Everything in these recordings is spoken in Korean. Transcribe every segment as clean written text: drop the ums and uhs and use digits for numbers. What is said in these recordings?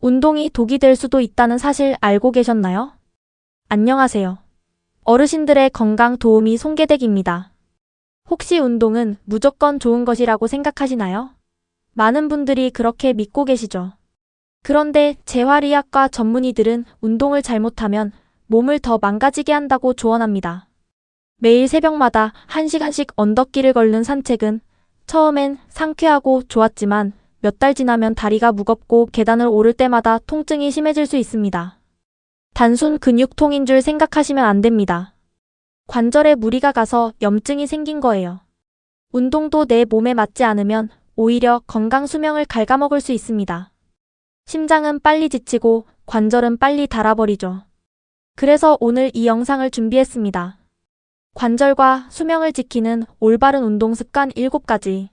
운동이 독이 될 수도 있다는 사실 알고 계셨나요? 안녕하세요. 어르신들의 건강 도우미 송계댁입니다. 혹시 운동은 무조건 좋은 것이라고 생각하시나요? 많은 분들이 그렇게 믿고 계시죠. 그런데 재활의학과 전문의들은 운동을 잘못하면 몸을 더 망가지게 한다고 조언합니다. 매일 새벽마다 1시간씩 언덕길을 걷는 산책은 처음엔 상쾌하고 좋았지만 몇 달 지나면 다리가 무겁고 계단을 오를 때마다 통증이 심해질 수 있습니다. 단순 근육통인 줄 생각하시면 안 됩니다. 관절에 무리가 가서 염증이 생긴 거예요. 운동도 내 몸에 맞지 않으면 오히려 건강 수명을 갉아먹을 수 있습니다. 심장은 빨리 지치고 관절은 빨리 닳아버리죠. 그래서 오늘 이 영상을 준비했습니다. 관절과 수명을 지키는 올바른 운동 습관 7가지.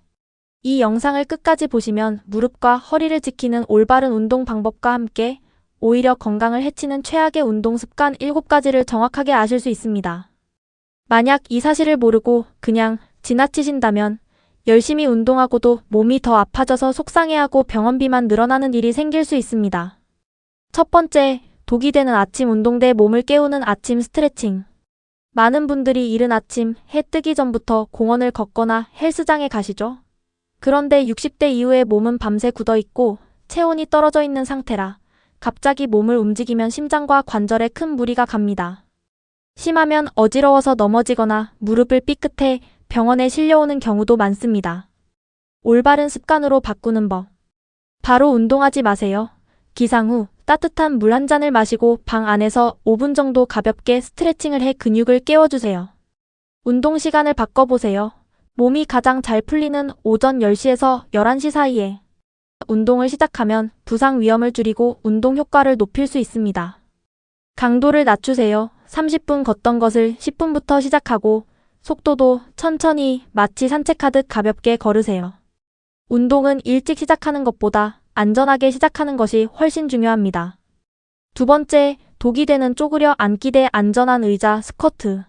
이 영상을 끝까지 보시면 무릎과 허리를 지키는 올바른 운동 방법과 함께 오히려 건강을 해치는 최악의 운동 습관 7가지를 정확하게 아실 수 있습니다. 만약 이 사실을 모르고 그냥 지나치신다면 열심히 운동하고도 몸이 더 아파져서 속상해하고 병원비만 늘어나는 일이 생길 수 있습니다. 첫 번째, 독이 되는 아침 운동 대 몸을 깨우는 아침 스트레칭. 많은 분들이 이른 아침 해 뜨기 전부터 공원을 걷거나 헬스장에 가시죠. 그런데 60대 이후에 몸은 밤새 굳어있고 체온이 떨어져 있는 상태라 갑자기 몸을 움직이면 심장과 관절에 큰 무리가 갑니다. 심하면 어지러워서 넘어지거나 무릎을 삐끗해 병원에 실려오는 경우도 많습니다. 올바른 습관으로 바꾸는 법. 바로 운동하지 마세요. 기상 후 따뜻한 물 한 잔을 마시고 방 안에서 5분 정도 가볍게 스트레칭을 해 근육을 깨워주세요. 운동 시간을 바꿔보세요. 몸이 가장 잘 풀리는 오전 10시에서 11시 사이에 운동을 시작하면 부상 위험을 줄이고 운동 효과를 높일 수 있습니다. 강도를 낮추세요. 30분 걷던 것을 10분부터 시작하고 속도도 천천히 마치 산책하듯 가볍게 걸으세요. 운동은 일찍 시작하는 것보다 안전하게 시작하는 것이 훨씬 중요합니다. 두 번째, 독이 되는 쪼그려 앉기 대 안전한 의자 스쿼트.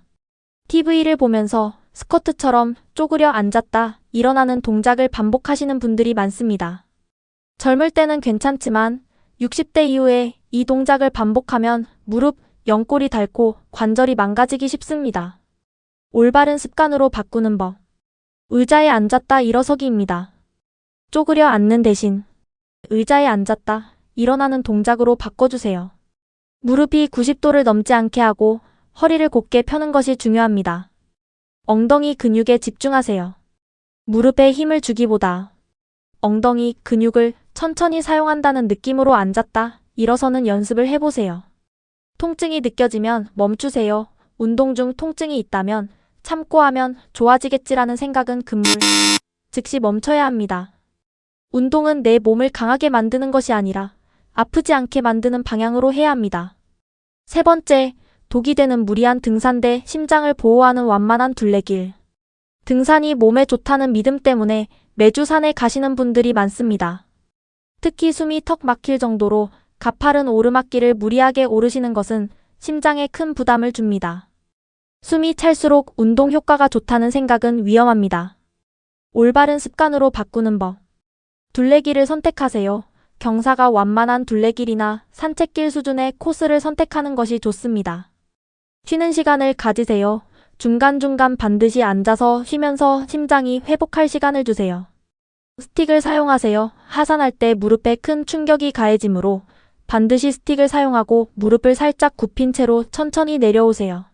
TV를 보면서 스쿼트처럼 쪼그려 앉았다 일어나는 동작을 반복하시는 분들이 많습니다. 젊을 때는 괜찮지만 60대 이후에 이 동작을 반복하면 무릎, 연골이 닳고 관절이 망가지기 쉽습니다. 올바른 습관으로 바꾸는 법. 의자에 앉았다 일어서기입니다. 쪼그려 앉는 대신 의자에 앉았다 일어나는 동작으로 바꿔주세요. 무릎이 90도를 넘지 않게 하고 허리를 곧게 펴는 것이 중요합니다. 엉덩이 근육에 집중하세요. 무릎에 힘을 주기보다 엉덩이 근육을 천천히 사용한다는 느낌으로 앉았다 일어서는 연습을 해보세요. 통증이 느껴지면 멈추세요. 운동 중 통증이 있다면 참고 하면 좋아지겠지라는 생각은 금물, 즉시 멈춰야 합니다. 운동은 내 몸을 강하게 만드는 것이 아니라 아프지 않게 만드는 방향으로 해야 합니다. 세 번째, 독이 되는 무리한 등산 대 심장을 보호하는 완만한 둘레길. 등산이 몸에 좋다는 믿음 때문에 매주 산에 가시는 분들이 많습니다. 특히 숨이 턱 막힐 정도로 가파른 오르막길을 무리하게 오르시는 것은 심장에 큰 부담을 줍니다. 숨이 찰수록 운동 효과가 좋다는 생각은 위험합니다. 올바른 습관으로 바꾸는 법. 둘레길을 선택하세요. 경사가 완만한 둘레길이나 산책길 수준의 코스를 선택하는 것이 좋습니다. 쉬는 시간을 가지세요. 중간중간 반드시 앉아서 쉬면서 심장이 회복할 시간을 주세요. 스틱을 사용하세요. 하산할 때 무릎에 큰 충격이 가해지므로 반드시 스틱을 사용하고 무릎을 살짝 굽힌 채로 천천히 내려오세요.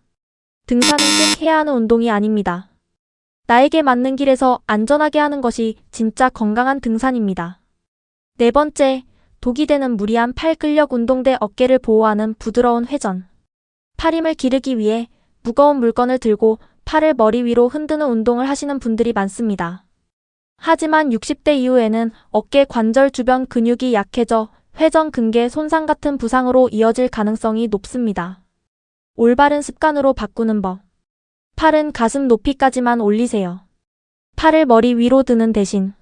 등산은 꼭 해야 하는 운동이 아닙니다. 나에게 맞는 길에서 안전하게 하는 것이 진짜 건강한 등산입니다. 네 번째, 독이 되는 무리한 팔 근력 운동 대 어깨를 보호하는 부드러운 회전. 팔 힘을 기르기 위해 무거운 물건을 들고 팔을 머리 위로 흔드는 운동을 하시는 분들이 많습니다. 하지만 60대 이후에는 어깨 관절 주변 근육이 약해져 회전 근개 손상 같은 부상으로 이어질 가능성이 높습니다. 올바른 습관으로 바꾸는 법. 팔은 가슴 높이까지만 올리세요. 팔을 머리 위로 드는 대신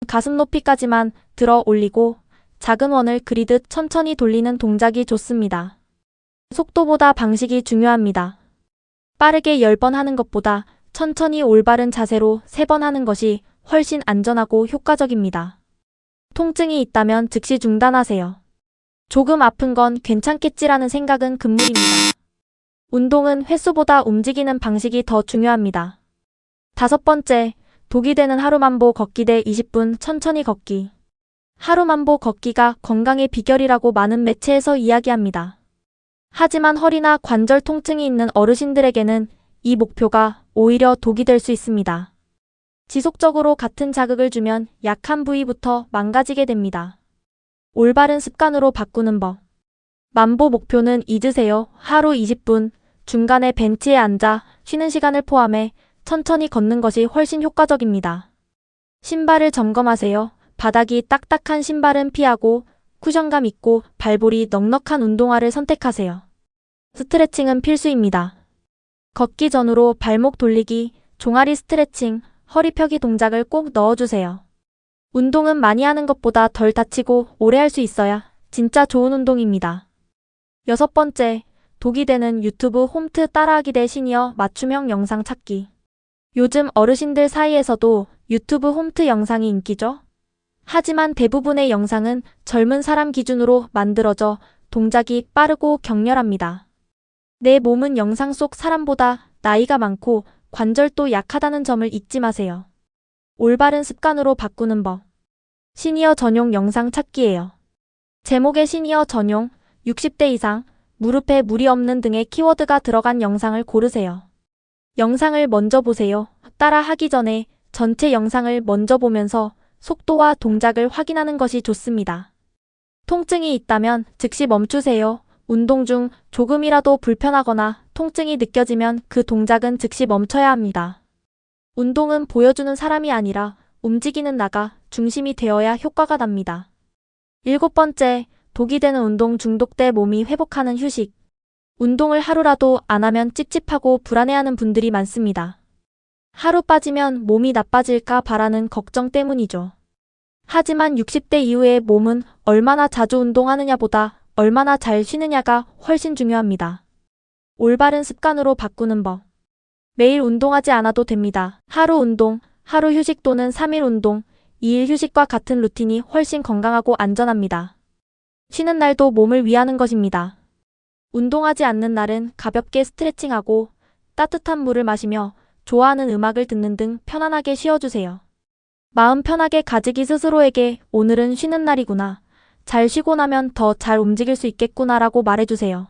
가슴 높이까지만 들어 올리고 작은 원을 그리듯 천천히 돌리는 동작이 좋습니다. 속도보다 방식이 중요합니다. 빠르게 10번 하는 것보다 천천히 올바른 자세로 3번 하는 것이 훨씬 안전하고 효과적입니다. 통증이 있다면 즉시 중단하세요. 조금 아픈 건 괜찮겠지라는 생각은 금물입니다. 운동은 횟수보다 움직이는 방식이 더 중요합니다. 5번째, 독이 되는 하루만보 걷기 대 20분 천천히 걷기. 하루만보 걷기가 건강의 비결이라고 많은 매체에서 이야기합니다. 하지만 허리나 관절 통증이 있는 어르신들에게는 이 목표가 오히려 독이 될 수 있습니다. 지속적으로 같은 자극을 주면 약한 부위부터 망가지게 됩니다. 올바른 습관으로 바꾸는 법. 만보 목표는 잊으세요. 하루 20분, 중간에 벤치에 앉아 쉬는 시간을 포함해 천천히 걷는 것이 훨씬 효과적입니다. 신발을 점검하세요. 바닥이 딱딱한 신발은 피하고 쿠션감 있고 발볼이 넉넉한 운동화를 선택하세요. 스트레칭은 필수입니다. 걷기 전후로 발목 돌리기, 종아리 스트레칭, 허리 펴기 동작을 꼭 넣어주세요. 운동은 많이 하는 것보다 덜 다치고 오래 할 수 있어야 진짜 좋은 운동입니다. 6번째, 독이 되는 유튜브 홈트 따라하기 대 시니어 맞춤형 영상 찾기. 요즘 어르신들 사이에서도 유튜브 홈트 영상이 인기죠? 하지만 대부분의 영상은 젊은 사람 기준으로 만들어져 동작이 빠르고 격렬합니다. 내 몸은 영상 속 사람보다 나이가 많고 관절도 약하다는 점을 잊지 마세요. 올바른 습관으로 바꾸는 법. 시니어 전용 영상 찾기예요. 제목에 시니어 전용, 60대 이상, 무릎에 무리 없는 등의 키워드가 들어간 영상을 고르세요. 영상을 먼저 보세요. 따라 하기 전에 전체 영상을 먼저 보면서 속도와 동작을 확인하는 것이 좋습니다. 통증이 있다면 즉시 멈추세요. 운동 중 조금이라도 불편하거나 통증이 느껴지면 그 동작은 즉시 멈춰야 합니다. 운동은 보여주는 사람이 아니라 움직이는 나가 중심이 되어야 효과가 납니다. 7번째, 독이 되는 운동 중독 때 몸이 회복하는 휴식. 운동을 하루라도 안 하면 찝찝하고 불안해하는 분들이 많습니다. 하루 빠지면 몸이 나빠질까 바라는 걱정 때문이죠. 하지만 60대 이후의 몸은 얼마나 자주 운동하느냐보다 얼마나 잘 쉬느냐가 훨씬 중요합니다. 올바른 습관으로 바꾸는 법. 매일 운동하지 않아도 됩니다. 하루 운동, 하루 휴식 또는 3일 운동, 2일 휴식과 같은 루틴이 훨씬 건강하고 안전합니다. 쉬는 날도 몸을 위하는 것입니다. 운동하지 않는 날은 가볍게 스트레칭하고 따뜻한 물을 마시며 좋아하는 음악을 듣는 등 편안하게 쉬어주세요. 마음 편하게 가지기 스스로에게 오늘은 쉬는 날이구나. 잘 쉬고 나면 더 잘 움직일 수 있겠구나 라고 말해주세요.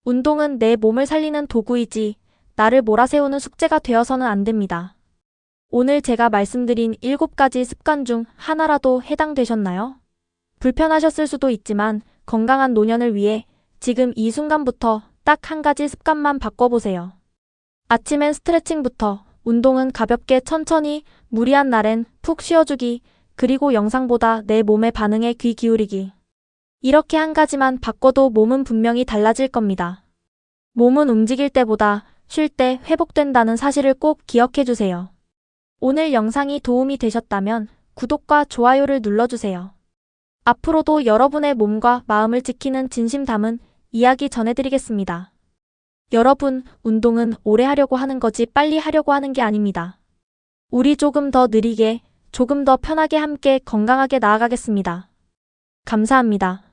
운동은 내 몸을 살리는 도구이지 나를 몰아세우는 숙제가 되어서는 안 됩니다. 오늘 제가 말씀드린 7가지 습관 중 하나라도 해당되셨나요? 불편하셨을 수도 있지만 건강한 노년을 위해 지금 이 순간부터 딱 한 가지 습관만 바꿔보세요. 아침엔 스트레칭부터, 운동은 가볍게 천천히, 무리한 날엔 푹 쉬어주기, 그리고 영상보다 내 몸의 반응에 귀 기울이기. 이렇게 한 가지만 바꿔도 몸은 분명히 달라질 겁니다. 몸은 움직일 때보다 쉴 때 회복된다는 사실을 꼭 기억해주세요. 오늘 영상이 도움이 되셨다면 구독과 좋아요를 눌러주세요. 앞으로도 여러분의 몸과 마음을 지키는 진심 담은 이야기 전해드리겠습니다. 여러분, 운동은 오래 하려고 하는 거지 빨리 하려고 하는 게 아닙니다. 우리 조금 더 느리게, 조금 더 편하게 함께 건강하게 나아가겠습니다. 감사합니다.